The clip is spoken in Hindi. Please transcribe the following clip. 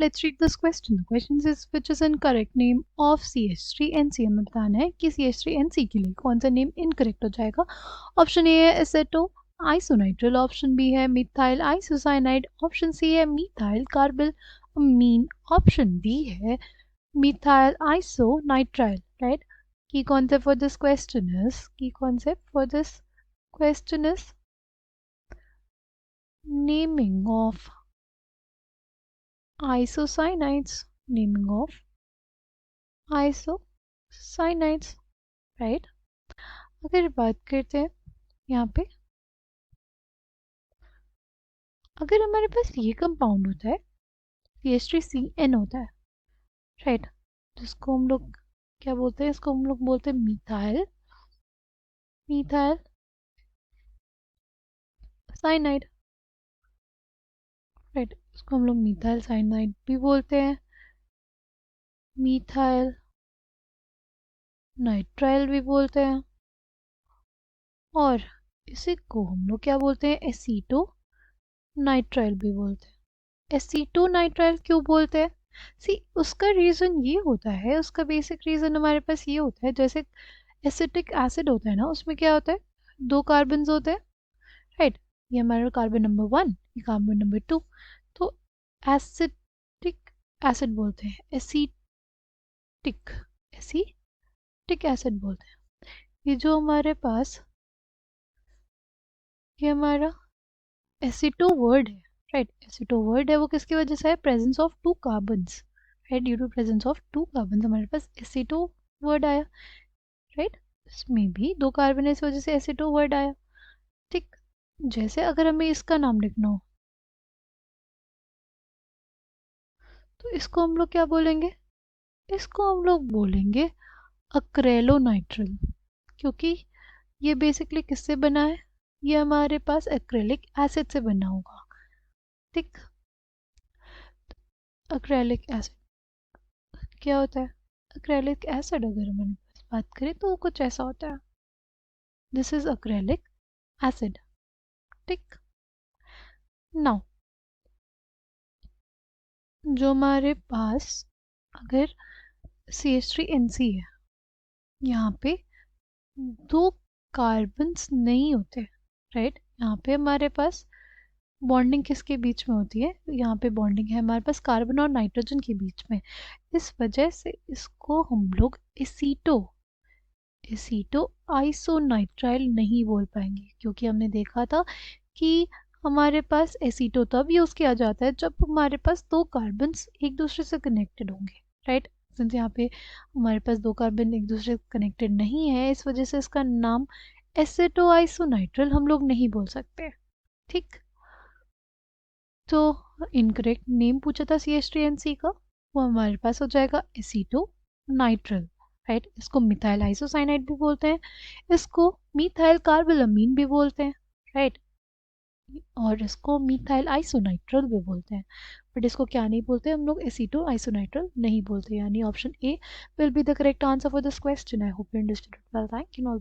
let's read this question. The question is which is incorrect name of CH3NC. हमें बताना है कि CH3NC के लिए कौन सा नेम इनकरेक्ट हो जाएगा. ऑप्शन ए है एसेटो आइसोनाइट्रिल, ऑप्शन बी है मिथाइल आइसोसाइनाइड, ऑप्शन सी है methyl carbyl amine, option D है methyl isonitrile. Right. Key concept for this question is naming of isocyanide, right. अगर बात करते हैं यहाँ पे, अगर हमारे पास ये कंपाउंड होता है CH3CN होता है, राइट, जिसको हम लोग क्या बोलते हैं, इसको हम लोग बोलते हैं मिथाइल साइनाइड, राइट. इसको हम लोग मिथाइल साइनाइड भी बोलते हैं, मिथाइल नाइट्राइल भी बोलते हैं, और इसी को हम लोग क्या बोलते हैं, एसीटो नाइट्राइल भी बोलते हैं. एसीटो नाइट्राइल क्यों बोलते हैं? सी, उसका रीज़न ये होता है, उसका बेसिक रीज़न हमारे पास ये होता है, जैसे एसिटिक एसिड होता है ना, उसमें क्या होता है, 2 कार्बन होते हैं, राइट. ये हमारा कार्बन नंबर 1, ये कार्बन नंबर 2, तो एसिटिक एसिड बोलते हैं, एसिटिक एसिड बोलते हैं. ये जो हमारे पास ये हमारा एसिटो वर्ड है, राइट, एसिटो वर्ड है, वो किसकी वजह से है, presence of 2 carbons, right. Due to presence of 2 carbons हमारे पास एसिटो वर्ड आया, राइट. इसमें भी 2 कार्बन है, इस वजह से एसिटो वर्ड आया. ठीक. जैसे अगर हमें इसका नाम लिखना हो तो इसको हम लोग क्या बोलेंगे, इसको हम लोग बोलेंगे अक्रेलोनाइट्रिल, क्योंकि ये बेसिकली किससे बना है, ये हमारे पास एक्रेलिक एसिड से बना होगा. ठीक. एक्रेलिक एसिड क्या होता है, एक्रेलिक एसिड अगर हम बात करें तो वो कुछ ऐसा होता है, दिस इज एक्रेलिक एसिड. ठीक. नाउ जो हमारे पास अगर CH3NC है, यहाँ पे 2 कार्बन्स नहीं होते, राइट. यहाँ पे हमारे पास बॉन्डिंग किसके बीच में होती है, यहाँ पे बॉन्डिंग है हमारे पास कार्बन और नाइट्रोजन के बीच में. इस वजह से इसको हम लोग एसीटो आइसोनाइट्राइल नहीं बोल पाएंगे, क्योंकि हमने देखा था कि हमारे पास एसीटो तब यूज़ किया जाता है जब हमारे पास 2 कार्बन्स एक दूसरे से कनेक्टेड होंगे, राइट. सिंस यहाँ पे हमारे पास 2 कार्बन एक दूसरे से कनेक्टेड नहीं है, इस वजह से इसका नाम एसेटो आइसोनाइट्राइल हम लोग नहीं बोल सकते. ठीक. तो इनकरेक्ट नेम पूछा था CH3NC का, वो हमारे पास हो जाएगा एसीटो नाइट्राइल, राइट. इसको मिथाइल आइसोसाइनाइड भी बोलते हैं, इसको मिथाइल कार्बिलअमीन भी बोलते हैं, राइट, और इसको मिथाइल आइसोनाइट्रल भी बोलते हैं. बट इसको क्या नहीं बोलते हम लोग, एसीटो आइसोनाइट्रल नहीं बोलते. यानी option A will be the correct answer for this question. I hope you understood it well. Thank you.